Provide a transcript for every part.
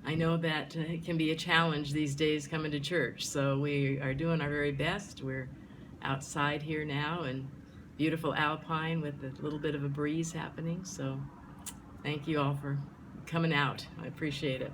I know that it can be a challenge these days coming to church, so we are doing our very best. We're outside here now in beautiful Alpine with a little bit of a breeze happening, so thank you all for coming out. I appreciate it.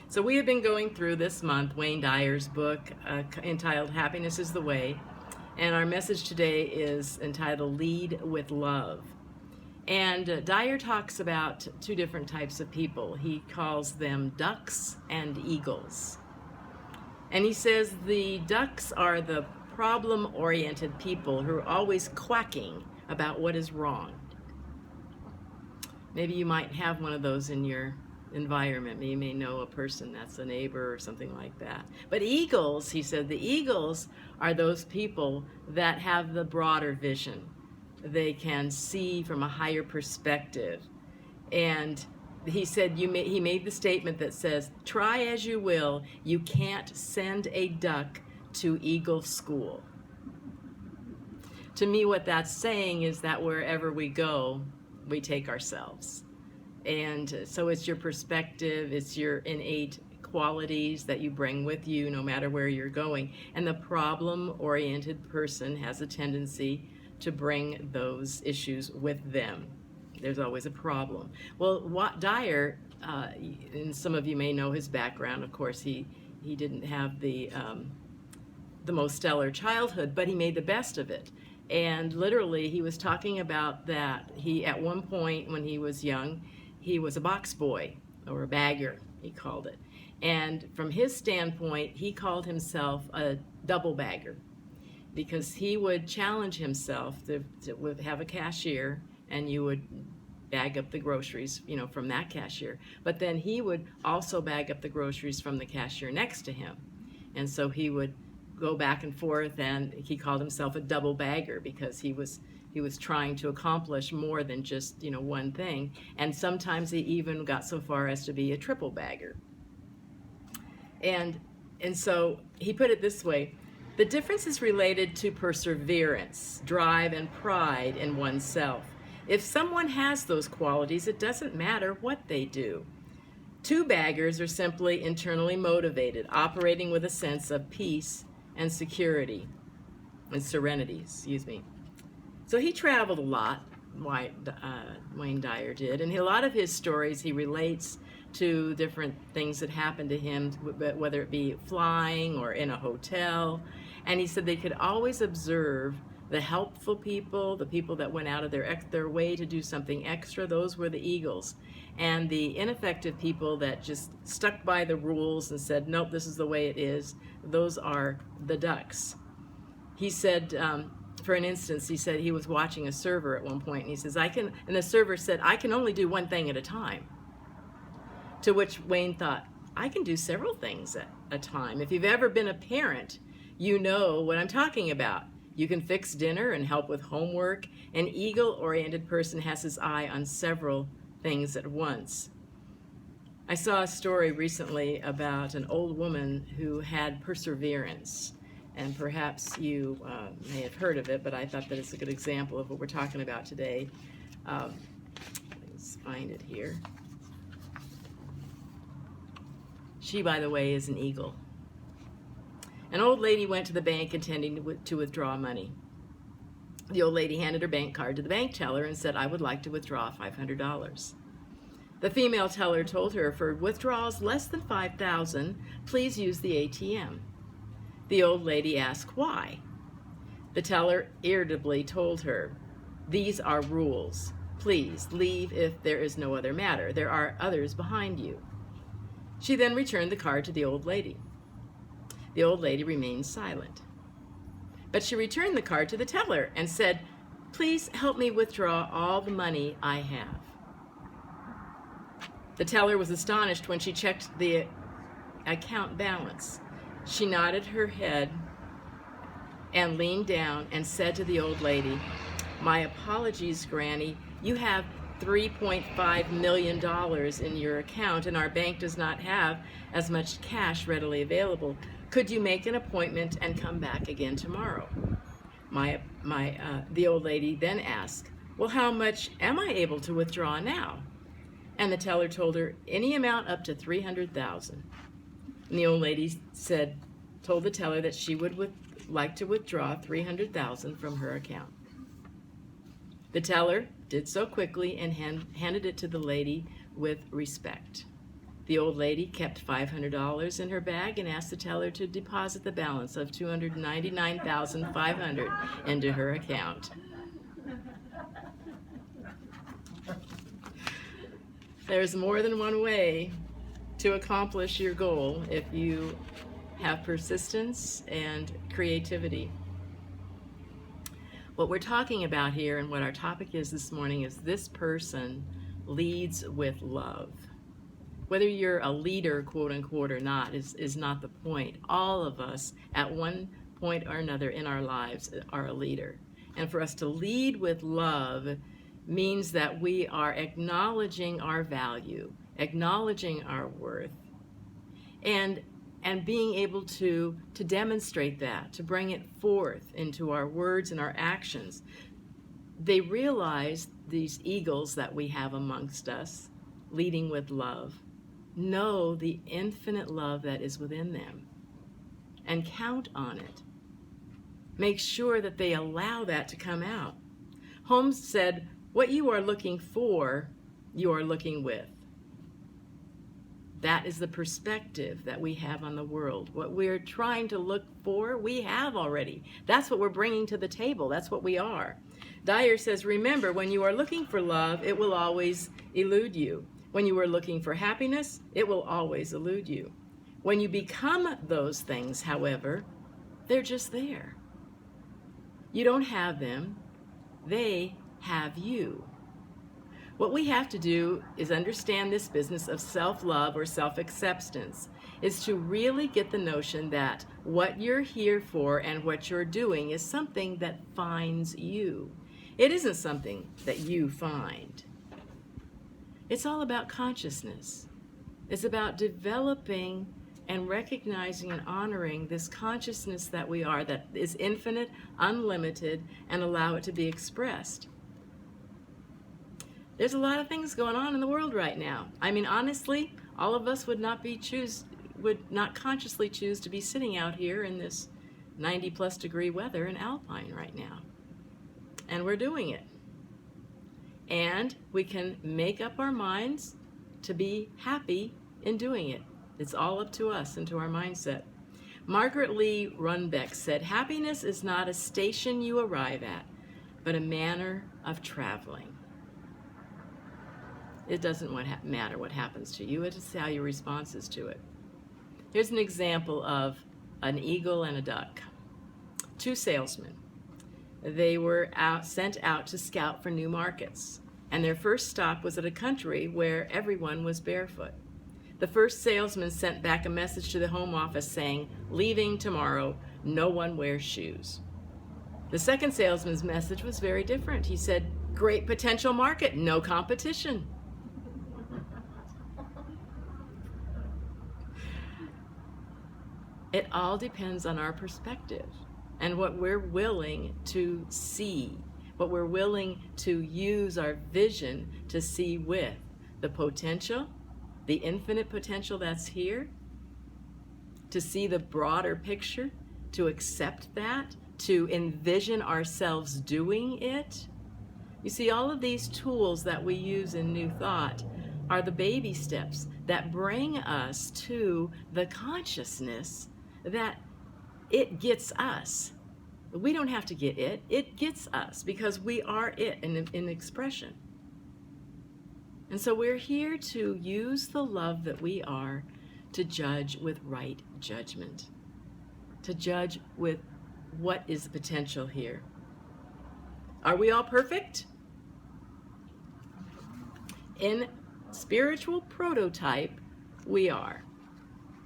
So we have been going through this month Wayne Dyer's book entitled Happiness is the Way, and our message today is entitled Lead with Love. And Dyer talks about two different types of people. He calls them ducks and eagles. And he says the ducks are the problem-oriented people who are always quacking about what is wrong. Maybe you might have one of those in your environment. You may know a person that's a neighbor or something like that. But eagles, he said, the eagles are those people that have the broader vision. They can see from a higher perspective. And he said, he made the statement that says, try as you will, you can't send a duck to eagle school. To me, what that's saying is that wherever we go, we take ourselves. And so it's your perspective, it's your innate qualities that you bring with you no matter where you're going. And the problem-oriented person has a tendency to bring those issues with them. There's always a problem. Well, Dyer, and some of you may know his background. Of course, he didn't have the most stellar childhood, but he made the best of it. And literally, he was talking about that. He, at one point when he was young, he was a box boy, or a bagger, he called it. And from his standpoint, he called himself a double bagger, because he would challenge himself to have a cashier, and you would bag up the groceries, from that cashier. But then he would also bag up the groceries from the cashier next to him. And so he would go back and forth, and he called himself a double bagger because he was trying to accomplish more than just, one thing. And sometimes he even got so far as to be a triple bagger. And so he put it this way: the difference is related to perseverance, drive, and pride in oneself. If someone has those qualities, it doesn't matter what they do. Two baggers are simply internally motivated, operating with a sense of peace and security, and serenity, So he traveled a lot, Wayne Dyer did, and a lot of his stories he relates to different things that happened to him, whether it be flying or in a hotel. And he said they could always observe the helpful people, the people that went out of their way to do something extra. Those were the eagles. And the ineffective people that just stuck by the rules and said, nope, this is the way it is, those are the ducks. He said, for an instance, he said he was watching a server at one point, and he says, and the server said, I can only do one thing at a time. To which Wayne thought, I can do several things at a time. If you've ever been a parent, you know what I'm talking about. You can fix dinner and help with homework. An eagle-oriented person has his eye on several things at once. I saw a story recently about an old woman who had perseverance. And perhaps you may have heard of it, but I thought that it's a good example of what we're talking about today. Let's find it here. She, by the way, is an eagle. An old lady went to the bank intending to withdraw money. The old lady handed her bank card to the bank teller and said, I would like to withdraw $500. The female teller told her, for withdrawals less than $5,000, please use the ATM. The old lady asked why. The teller irritably told her, these are rules. Please leave if there is no other matter. There are others behind you. She then returned the card to the old lady. The old lady remained silent. But she returned the card to the teller and said, please help me withdraw all the money I have. The teller was astonished when she checked the account balance. She nodded her head and leaned down and said to the old lady, my apologies, Granny. You have $3.5 million in your account, and our bank does not have as much cash readily available. Could you make an appointment and come back again tomorrow? The old lady then asked, well, how much am I able to withdraw now? And the teller told her any amount up to $300,000. And the old lady told the teller that she would like to withdraw $300,000 from her account. The teller did so quickly and handed it to the lady with respect. The old lady kept $500 in her bag and asked the teller to deposit the balance of $299,500 into her account. There's more than one way to accomplish your goal if you have persistence and creativity. What we're talking about here and what our topic is this morning is this person leads with love. Whether you're a leader, quote unquote, or not is not the point. All of us at one point or another in our lives are a leader. And for us to lead with love means that we are acknowledging our value, acknowledging our worth, and being able to demonstrate that, to bring it forth into our words and our actions. They realize, these eagles that we have amongst us, leading with love, know the infinite love that is within them and count on it. Make sure that they allow that to come out. Holmes said, "What you are looking for, you are looking with." That is the perspective that we have on the world. What we're trying to look for, we have already. That's what we're bringing to the table. That's what we are. Dyer says, "Remember, when you are looking for love, it will always elude you. When you are looking for happiness, it will always elude you. When you become those things, however, they're just there. You don't have them. They have you." What we have to do is understand this business of self-love or self-acceptance, is to really get the notion that what you're here for and what you're doing is something that finds you. It isn't something that you find. It's all about consciousness. It's about developing and recognizing and honoring this consciousness that we are, that is infinite, unlimited, and allow it to be expressed. There's a lot of things going on in the world right now. I mean, honestly, all of us would not consciously choose to be sitting out here in this 90+ degree weather in Alpine right now. And we're doing it. And we can make up our minds to be happy in doing it. It's all up to us and to our mindset. Margaret Lee Runbeck said, "Happiness is not a station you arrive at, but a manner of traveling." It doesn't matter what happens to you, it's how your response is to it. Here's an example of an eagle and a duck. Two salesmen. They were sent out to scout for new markets, and their first stop was at a country where everyone was barefoot. The first salesman sent back a message to the home office saying, "Leaving tomorrow, no one wears shoes." The second salesman's message was very different. He said, "Great potential market, no competition." It all depends on our perspective and what we're willing to see, what we're willing to use our vision to see with. The potential, the infinite potential that's here, to see the broader picture, to accept that, to envision ourselves doing it. You see, all of these tools that we use in New Thought are the baby steps that bring us to the consciousness that it gets us. We don't have to get it. It gets us because we are it in expression. And so we're here to use the love that we are to judge with right judgment, to judge with what is the potential here. Are we all perfect? In spiritual prototype, we are.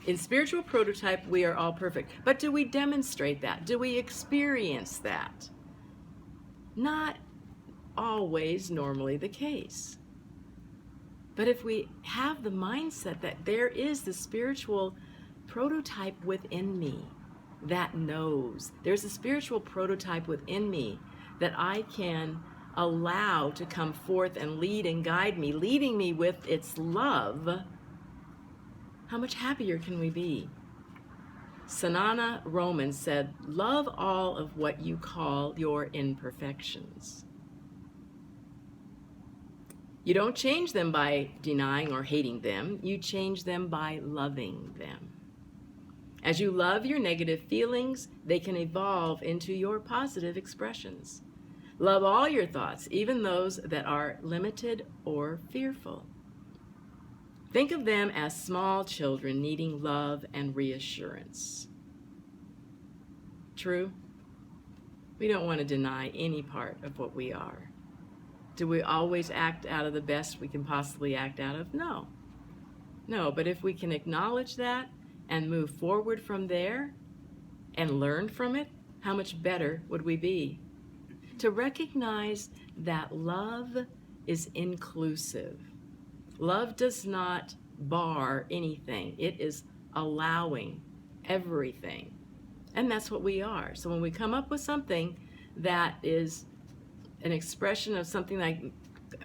In spiritual prototype, we are all perfect. But do we demonstrate that? Do we experience that? Not always normally the case. But if we have the mindset that there is the spiritual prototype within me that knows, there's a spiritual prototype within me that I can allow to come forth and lead and guide me, leading me with its love, how much happier can we be? Sanana Roman said, "Love all of what you call your imperfections." You don't change them by denying or hating them. You change them by loving them. As you love your negative feelings, they can evolve into your positive expressions. Love all your thoughts, even those that are limited or fearful. Think of them as small children needing love and reassurance. True? We don't want to deny any part of what we are. Do we always act out of the best we can possibly act out of? No. No, but if we can acknowledge that and move forward from there and learn from it, how much better would we be? To recognize that love is inclusive. Love does not bar anything. It is allowing everything. And that's what we are. So when we come up with something that is an expression of something I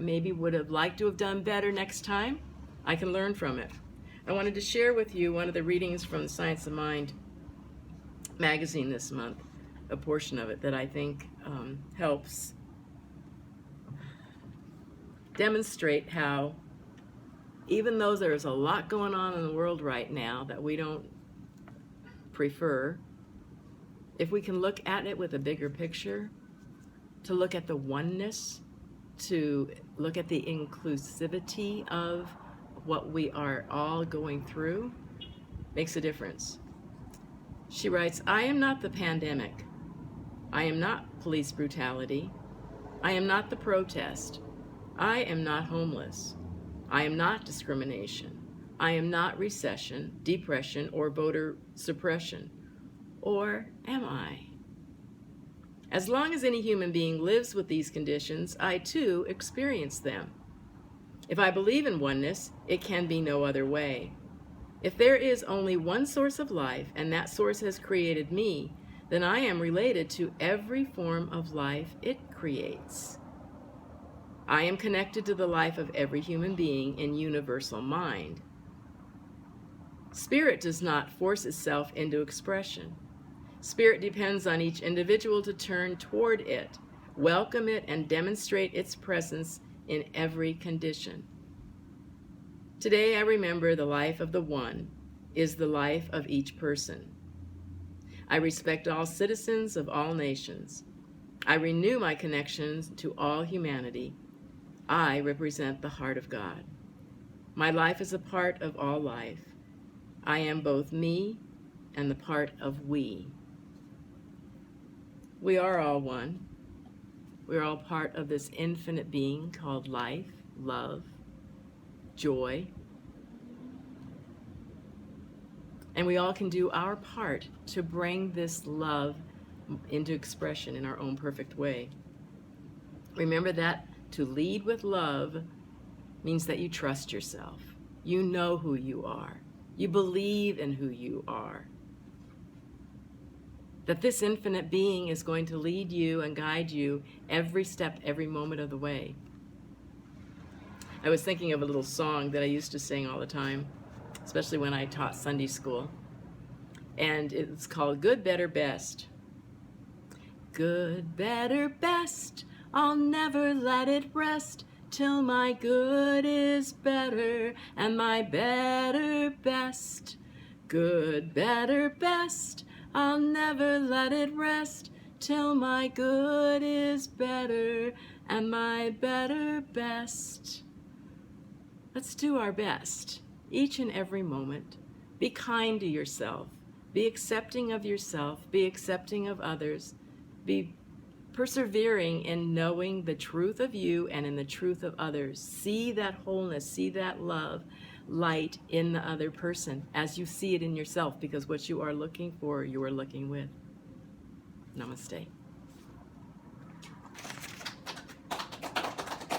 maybe would have liked to have done better next time, I can learn from it. I wanted to share with you one of the readings from the Science of Mind magazine this month, a portion of it that I think helps demonstrate how, even though there's a lot going on in the world right now that we don't prefer, if we can look at it with a bigger picture, to look at the oneness, to look at the inclusivity of what we are all going through, makes a difference. She writes, "I am not the pandemic. I am not police brutality. I am not the protest. I am not homeless. I am not discrimination. I am not recession, depression, or voter suppression. Or am I? As long as any human being lives with these conditions, I too experience them. If I believe in oneness, it can be no other way. If there is only one source of life, and that source has created me, then I am related to every form of life it creates. I am connected to the life of every human being in universal mind. Spirit does not force itself into expression. Spirit depends on each individual to turn toward it, welcome it, and demonstrate its presence in every condition. Today I remember the life of the one is the life of each person. I respect all citizens of all nations. I renew my connections to all humanity. I represent the heart of God. My life is a part of all life. I am both me and the part of we. We are all one. We are all part of this infinite being called life, love, joy. And we all can do our part to bring this love into expression in our own perfect way. Remember that to lead with love means that you trust yourself. You know who you are. You believe in who you are. That this infinite being is going to lead you and guide you every step, every moment of the way. I was thinking of a little song that I used to sing all the time, especially when I taught Sunday school. And it's called Good, Better, Best. Good, better, best. I'll never let it rest till my good is better and my better best. Good, better, best. I'll never let it rest till my good is better and my better best. Let's do our best each and every moment. Be kind to yourself. Be accepting of yourself. Be accepting of others. Be persevering in knowing the truth of you and in the truth of others. See that wholeness, see that love, light in the other person as you see it in yourself, because what you are looking for, you are looking with. Namaste.